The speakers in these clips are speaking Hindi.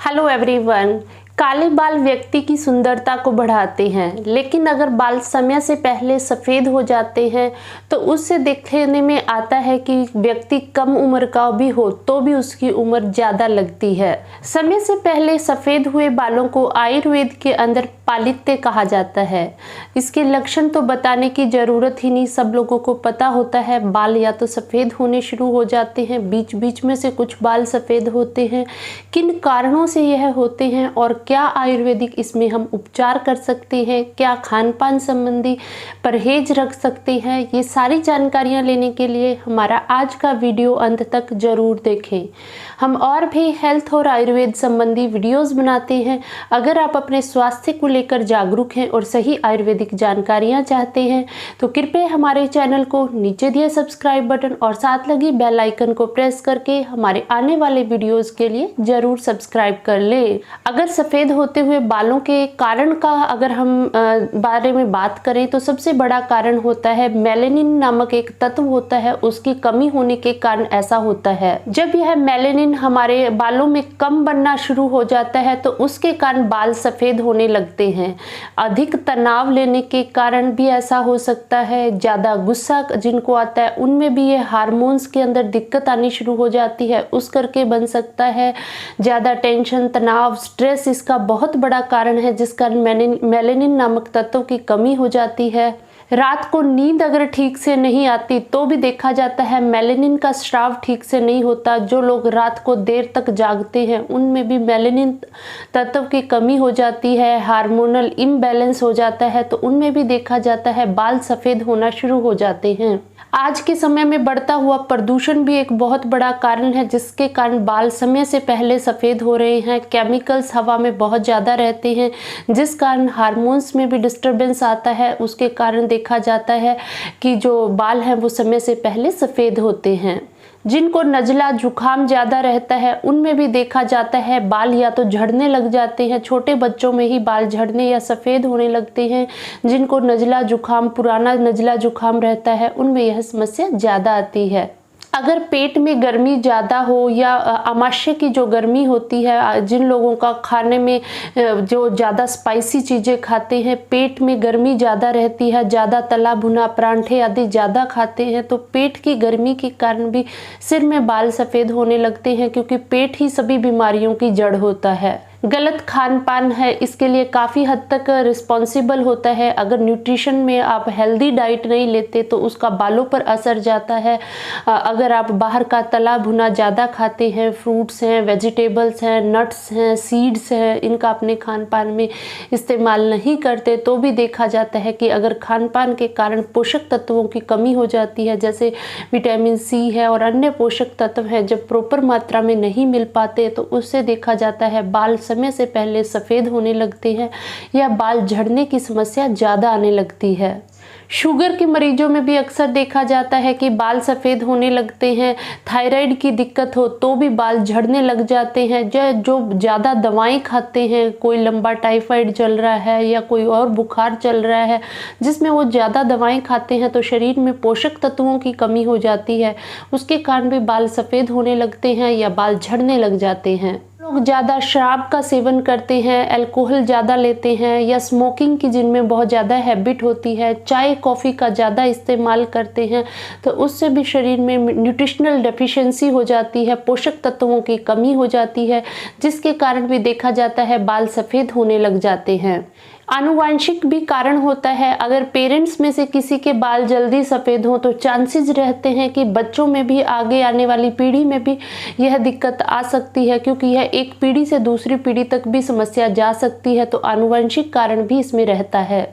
Hello everyone. काले बाल व्यक्ति की सुंदरता को बढ़ाते हैं, लेकिन अगर बाल समय से पहले सफ़ेद हो जाते हैं तो उससे देखने में आता है कि व्यक्ति कम उम्र का भी हो तो भी उसकी उम्र ज़्यादा लगती है। समय से पहले सफ़ेद हुए बालों को आयुर्वेद के अंदर पालित्य कहा जाता है। इसके लक्षण तो बताने की ज़रूरत ही नहीं, सब लोगों को पता होता है। बाल या तो सफ़ेद होने शुरू हो जाते हैं, बीच बीच में से कुछ बाल सफ़ेद होते हैं। किन कारणों से यह होते हैं और क्या आयुर्वेदिक इसमें हम उपचार कर सकते हैं, क्या खान पान संबंधी परहेज रख सकते हैं, ये सारी जानकारियां लेने के लिए हमारा आज का वीडियो अंत तक जरूर देखें। हम और भी हेल्थ और आयुर्वेद संबंधी वीडियोस बनाते हैं। अगर आप अपने स्वास्थ्य को लेकर जागरूक हैं और सही आयुर्वेदिक जानकारियां चाहते हैं तो कृपया हमारे चैनल को नीचे दिए सब्सक्राइब बटन और साथ लगी बेल आइकन को प्रेस करके हमारे आने वाले वीडियोस के लिए जरूर सब्सक्राइब कर लें। अगर सफ़ेद होते हुए बालों के कारण का अगर हम बारे में बात करें तो सबसे बड़ा कारण होता है मेलेनिन नामक एक तत्व होता है, उसकी कमी होने के कारण ऐसा होता है। जब यह मेलेनिन हमारे बालों में कम बनना शुरू हो जाता है तो उसके कारण बाल सफ़ेद होने लगते हैं। अधिक तनाव लेने के कारण भी ऐसा हो सकता है। ज़्यादा गुस्सा जिनको आता है उनमें भी ये हार्मोन्स के अंदर दिक्कत आनी शुरू हो जाती है, उस करके बन सकता है। ज़्यादा टेंशन, तनाव, स्ट्रेस इसका बहुत बड़ा कारण है, जिस कारण मेलेनिन नामक तत्व की कमी हो जाती है। रात को नींद अगर ठीक से नहीं आती तो भी देखा जाता है मेलेनिन का स्राव ठीक से नहीं होता। जो लोग रात को देर तक जागते हैं उनमें भी मेलेनिन तत्व की कमी हो जाती है। हार्मोनल इम्बैलेंस हो जाता है तो उनमें भी देखा जाता है बाल सफ़ेद होना शुरू हो जाते हैं। आज के समय में बढ़ता हुआ प्रदूषण भी एक बहुत बड़ा कारण है, जिसके कारण बाल समय से पहले सफ़ेद हो रहे हैं। केमिकल्स हवा में बहुत ज़्यादा रहते हैं, जिस कारण हार्मोन्स में भी डिस्टरबेंस आता है। उसके कारण देखा जाता है कि जो बाल हैं वो समय से पहले सफ़ेद होते हैं। जिनको नज़ला जुखाम ज़्यादा रहता है उनमें भी देखा जाता है बाल या तो झड़ने लग जाते हैं। छोटे बच्चों में ही बाल झड़ने या सफ़ेद होने लगते हैं। जिनको नज़ला जुखाम, पुराना नज़ला जुखाम रहता है उनमें यह समस्या ज़्यादा आती है। अगर पेट में गर्मी ज़्यादा हो या आमाशय की जो गर्मी होती है, जिन लोगों का खाने में जो ज़्यादा स्पाइसी चीज़ें खाते हैं, पेट में गर्मी ज़्यादा रहती है, ज़्यादा तला भुना परांठे आदि ज़्यादा खाते हैं तो पेट की गर्मी के कारण भी सिर में बाल सफ़ेद होने लगते हैं, क्योंकि पेट ही सभी बीमारियों की जड़ होता है। गलत खान पान है इसके लिए काफ़ी हद तक रिस्पॉन्सिबल होता है। अगर न्यूट्रिशन में आप हेल्दी डाइट नहीं लेते तो उसका बालों पर असर जाता है। अगर आप बाहर का तला भुना ज़्यादा खाते हैं, फ्रूट्स हैं, वेजिटेबल्स हैं, नट्स हैं, सीड्स हैं, इनका अपने खान पान में इस्तेमाल नहीं करते तो भी देखा जाता है कि अगर खान पान के कारण पोषक तत्वों की कमी हो जाती है, जैसे विटामिन सी है और अन्य पोषक तत्व हैं, जब प्रॉपर मात्रा में नहीं मिल पाते तो उससे देखा जाता है बाल समय से पहले सफ़ेद होने लगते हैं या बाल झड़ने की समस्या ज़्यादा आने लगती है। शुगर के मरीजों में भी अक्सर देखा जाता है कि बाल सफ़ेद होने लगते हैं। थायराइड की दिक्कत हो तो भी बाल झड़ने लग जाते हैं। जो ज़्यादा दवाएं खाते हैं, कोई लंबा टाइफाइड चल रहा है या कोई और बुखार चल रहा है जिसमें वो ज़्यादा दवाएं खाते हैं तो शरीर में पोषक तत्वों की कमी हो जाती है, उसके कारण भी बाल सफ़ेद होने लगते हैं या बाल झड़ने लग जाते हैं। लोग ज़्यादा शराब का सेवन करते हैं, अल्कोहल ज़्यादा लेते हैं या स्मोकिंग की जिनमें बहुत ज़्यादा हैबिट होती है, चाय कॉफ़ी का ज़्यादा इस्तेमाल करते हैं तो उससे भी शरीर में न्यूट्रिशनल डेफिशिएंसी हो जाती है, पोषक तत्वों की कमी हो जाती है, जिसके कारण भी देखा जाता है बाल सफ़ेद होने लग जाते हैं। आनुवांशिक भी कारण होता है। अगर पेरेंट्स में से किसी के बाल जल्दी सफ़ेद हों तो चांसेस रहते हैं कि बच्चों में भी, आगे आने वाली पीढ़ी में भी यह दिक्कत आ सकती है, क्योंकि यह एक पीढ़ी से दूसरी पीढ़ी तक भी समस्या जा सकती है, तो आनुवांशिक कारण भी इसमें रहता है।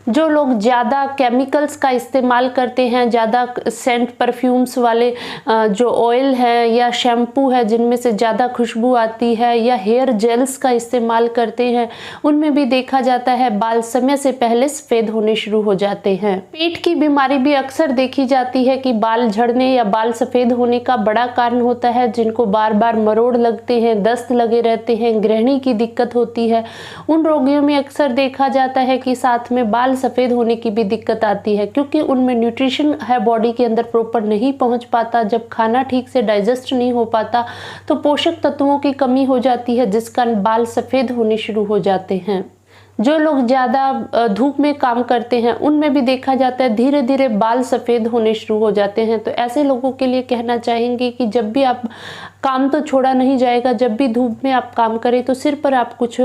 जो लोग ज़्यादा केमिकल्स का इस्तेमाल करते हैं, ज़्यादा सेंट परफ्यूम्स वाले जो ऑयल है या शैम्पू है जिनमें से ज़्यादा खुशबू आती है, या हेयर जेल्स का इस्तेमाल करते हैं, उनमें भी देखा जाता है बाल समय से पहले सफ़ेद होने शुरू हो जाते हैं। पेट की बीमारी भी अक्सर देखी जाती है कि बाल झड़ने या बाल सफ़ेद होने का बड़ा कारण होता है। जिनको बार बार मरोड़ लगते हैं, दस्त लगे रहते हैं, गृहिणी की दिक्कत होती है, उन रोगियों में अक्सर देखा जाता है कि साथ में बाल बाल सफ़ेद होने की भी दिक्कत आती है, क्योंकि उनमें न्यूट्रिशन है बॉडी के अंदर प्रॉपर नहीं पहुंच पाता। जब खाना ठीक से डाइजेस्ट नहीं हो पाता तो पोषक तत्वों की कमी हो जाती है, जिस कारण बाल सफ़ेद होने शुरू हो जाते हैं। जो लोग ज़्यादा धूप में काम करते हैं उनमें भी देखा जाता है धीरे धीरे बाल सफ़ेद होने शुरू हो जाते हैं। तो ऐसे लोगों के लिए कहना चाहेंगे कि जब भी आप काम तो छोड़ा नहीं जाएगा, जब भी धूप में आप काम करें तो सिर पर आप कुछ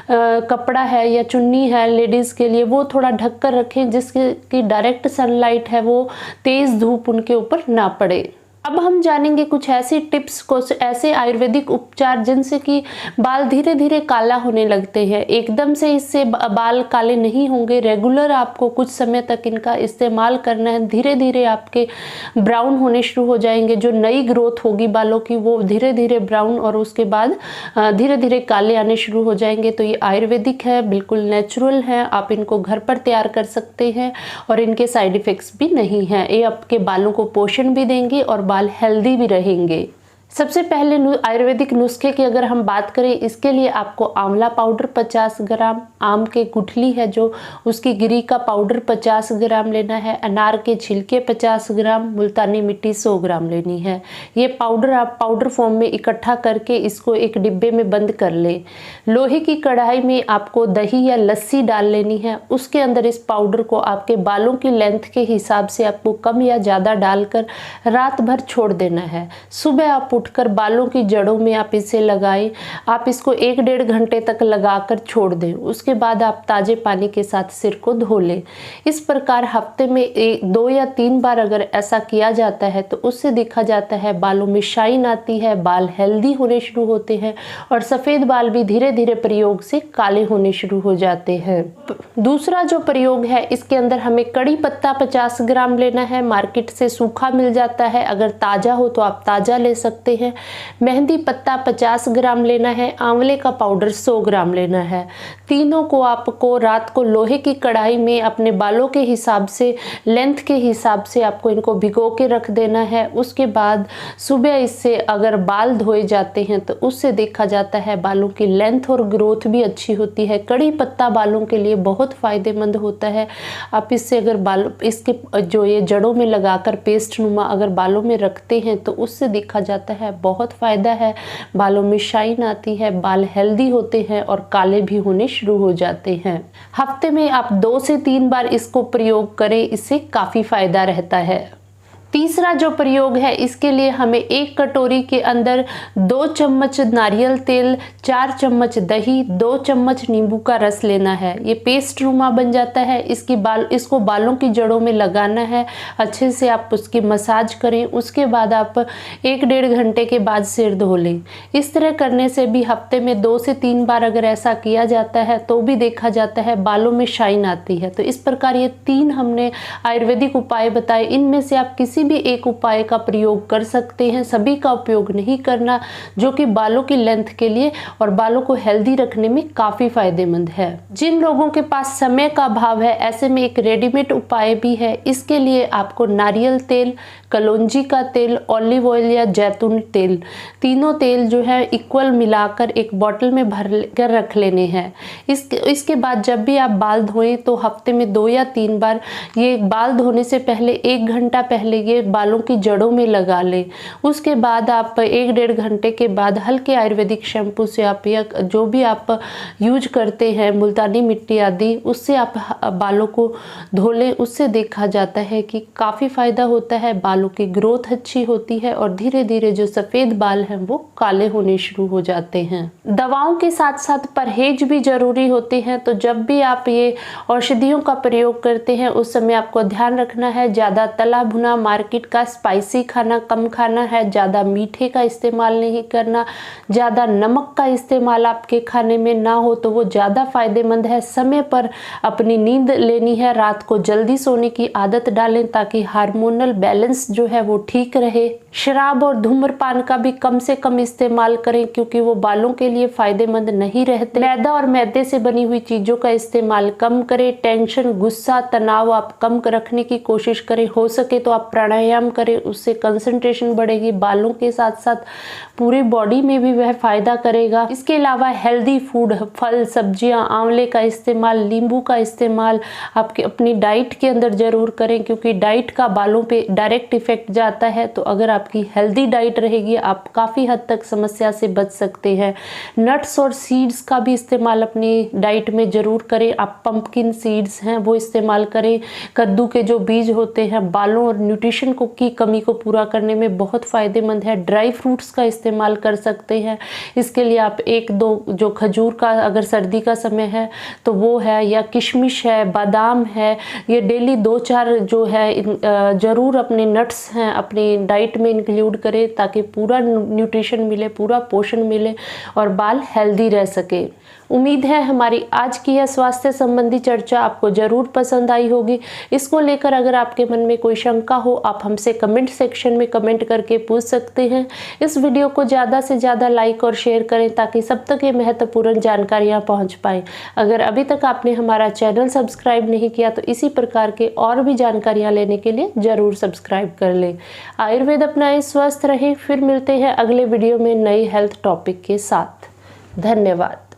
कपड़ा है या चुन्नी है लेडीज़ के लिए वो थोड़ा ढक कर रखें, जिसके की डायरेक्ट सनलाइट है वो तेज़ धूप उनके ऊपर ना पड़े। अब हम जानेंगे कुछ ऐसी टिप्स को, ऐसे आयुर्वेदिक उपचार जिनसे कि बाल धीरे धीरे काला होने लगते हैं। एकदम से इससे बाल काले नहीं होंगे, रेगुलर आपको कुछ समय तक इनका इस्तेमाल करना है। धीरे धीरे आपके ब्राउन होने शुरू हो जाएंगे, जो नई ग्रोथ होगी बालों की वो धीरे धीरे ब्राउन और उसके बाद धीरे धीरे काले आने शुरू हो जाएंगे। तो ये आयुर्वेदिक है, बिल्कुल नेचुरल है, आप इनको घर पर तैयार कर सकते हैं और इनके साइड इफ़ेक्ट्स भी नहीं हैं। ये आपके बालों को पोषण भी देंगे और बाल हेल्दी भी रहेंगे। सबसे पहले आयुर्वेदिक नुस्खे की अगर हम बात करें, इसके लिए आपको आंवला पाउडर 50 ग्राम, आम के गुठली है जो उसकी गिरी का पाउडर 50 ग्राम लेना है, अनार के छिलके 50 ग्राम, मुल्तानी मिट्टी 100 ग्राम लेनी है। ये पाउडर आप पाउडर फॉर्म में इकट्ठा करके इसको एक डिब्बे में बंद कर ले। लोहे की कढ़ाई में आपको दही या लस्सी डाल लेनी है, उसके अंदर इस पाउडर को आपके बालों की लेंथ के हिसाब से आपको कम या ज़्यादा डालकर रात भर छोड़ देना है। सुबह आप उठकर बालों की जड़ों में आप इसे लगाएं। आप इसको 1-1.5 घंटे तक लगाकर छोड़ दें, उसके बाद आप ताज़े पानी के साथ सिर को धो लें। इस प्रकार हफ्ते में 2 या 3 बार अगर ऐसा किया जाता है तो उससे देखा जाता है बालों में शाइन आती है, बाल हेल्दी होने शुरू होते हैं और सफ़ेद बाल भी धीरे धीरे प्रयोग से काले होने शुरू हो जाते हैं। दूसरा जो प्रयोग है, इसके अंदर हमें कड़ी पत्ता 50 ग्राम लेना है, मार्केट से सूखा मिल जाता है, अगर ताज़ा हो तो आप ताज़ा ले सकते हैं। मेहंदी पत्ता 50 ग्राम लेना है, आंवले का पाउडर 100 ग्राम लेना है। तीनों को आपको रात को लोहे की कढ़ाई में अपने बालों के हिसाब से, लेंथ के हिसाब से आपको इनको भिगो के रख देना है। उसके बाद सुबह इससे अगर बाल धोए जाते हैं तो उससे देखा जाता है बालों की लेंथ और ग्रोथ भी अच्छी होती है। कड़ी पत्ता बालों के लिए बहुत फ़ायदेमंद होता है। आप इससे अगर बाल इसके जो ये जड़ों में लगाकर पेस्ट नुमा अगर बालों में रखते हैं तो उससे देखा जाता है बहुत फ़ायदा है, बालों में शाइन आती है, बाल हेल्दी होते हैं और काले भी होने शुरू हो जाते हैं। हफ्ते में आप 2 से 3 बार इसको प्रयोग करें, इससे काफ़ी फ़ायदा रहता है। तीसरा जो प्रयोग है, इसके लिए हमें 1 कटोरी के अंदर 2 चम्मच नारियल तेल, 4 चम्मच दही, 2 चम्मच नींबू का रस लेना है। ये पेस्ट नुमा बन जाता है। इसको बालों की जड़ों में लगाना है, अच्छे से आप उसकी मसाज करें। उसके बाद आप 1-1.5 घंटे के बाद सिर धो लें। इस तरह करने से भी हफ्ते में 2 से 3 बार अगर ऐसा किया जाता है तो भी देखा जाता है बालों में शाइन आती है। तो इस प्रकार ये 3 हमने आयुर्वेदिक उपाय बताए, इनमें से आप किसी भी एक उपाय का प्रयोग कर सकते हैं। सभी का उपयोग नहीं करना, जो कि बालों की लेंथ के लिए और बालों को हेल्दी रखने में काफ़ी फायदेमंद है। जिन लोगों के पास समय का अभाव है, ऐसे में एक रेडीमेड उपाय भी है। इसके लिए आपको नारियल तेल, कलौंजी का तेल, ऑलिव ऑयल या जैतून तेल, तीनों तेल जो है इक्वल मिलाकर एक बॉटल में भर कर रख लेने हैं। इसके बाद जब भी आप बाल धोएं तो हफ्ते में 2 या 3 बार ये बाल धोने से पहले 1 घंटा पहले ये बालों की जड़ों में लगा लें। उसके बाद आप 1-1.5 घंटे के बाद हल्के आयुर्वेदिक शैम्पू से आप या जो भी आप यूज करते हैं, मुल्तानी मिट्टी आदि, उससे आप बालों को धो लें। उससे देखा जाता है कि काफ़ी फ़ायदा होता है, बालों की ग्रोथ अच्छी होती है और धीरे धीरे जो सफ़ेद बाल हैं वो काले होने शुरू हो जाते हैं। दवाओं के साथ साथ परहेज भी ज़रूरी होते हैं। तो जब भी आप ये औषधियों का प्रयोग करते हैं उस समय आपको ध्यान रखना है, ज़्यादा तला भुना मार्केट का स्पाइसी खाना कम खाना है, ज़्यादा मीठे का इस्तेमाल नहीं करना, ज़्यादा नमक का इस्तेमाल आपके खाने में ना हो तो वो ज़्यादा फ़ायदेमंद है। समय पर अपनी नींद लेनी है, रात को जल्दी सोने की आदत डालें ताकि हार्मोनल बैलेंस जो है वो ठीक रहे। शराब और धूम्रपान का भी कम से कम इस्तेमाल करें क्योंकि वो बालों के लिए फायदेमंद नहीं रहते। मैदा और मैदे से बनी हुई चीज़ों का इस्तेमाल कम करें। टेंशन, गुस्सा, तनाव आप कम रखने की कोशिश करें। हो सके तो आप प्राणायाम करें, उससे कंसंट्रेशन बढ़ेगी। बालों के साथ साथ पूरी बॉडी में भी वह फायदा करेगा। इसके अलावा हेल्दी फूड, फल, सब्जियां, आंवले का इस्तेमाल, नींबू का इस्तेमाल आपके अपनी डाइट के अंदर जरूर करें क्योंकि डाइट का बालों पे डायरेक्ट इफेक्ट जाता है। तो अगर आपकी हेल्दी डाइट रहेगी आप काफ़ी हद तक समस्या से बच सकते हैं। नट्स और सीड्स का भी इस्तेमाल अपनी डाइट में ज़रूर करें। आप पंपकिन सीड्स हैं वो इस्तेमाल करें। कद्दू के जो बीज होते हैं बालों और न्यूट्रिशन को की कमी को पूरा करने में बहुत फ़ायदेमंद है। ड्राई फ्रूट्स का इस्तेमाल कर सकते हैं। इसके लिए आप 1-2 जो खजूर का, अगर सर्दी का समय है तो वो है, या किशमिश है, बादाम है, ये डेली 2-4 जो है ज़रूर अपने नट्स हैं अपनी डाइट में इंक्लूड करें ताकि पूरा न्यूट्रिशन मिले, पूरा पोषण मिले और बाल हेल्दी रह सके। उम्मीद है हमारी आज की यह स्वास्थ्य संबंधी चर्चा आपको ज़रूर पसंद आई होगी। इसको लेकर अगर आपके मन में कोई शंका हो आप हमसे कमेंट सेक्शन में कमेंट करके पूछ सकते हैं। इस वीडियो को ज़्यादा से ज़्यादा लाइक और शेयर करें ताकि सब तक ये महत्वपूर्ण जानकारियाँ पहुँच पाएँ। अगर अभी तक आपने हमारा चैनल सब्सक्राइब नहीं किया तो इसी प्रकार के और भी जानकारियाँ लेने के लिए ज़रूर सब्सक्राइब कर लें। आयुर्वेद अपनाएं, स्वस्थ रहें। फिर मिलते हैं अगले वीडियो में नई हेल्थ टॉपिक के साथ। धन्यवाद।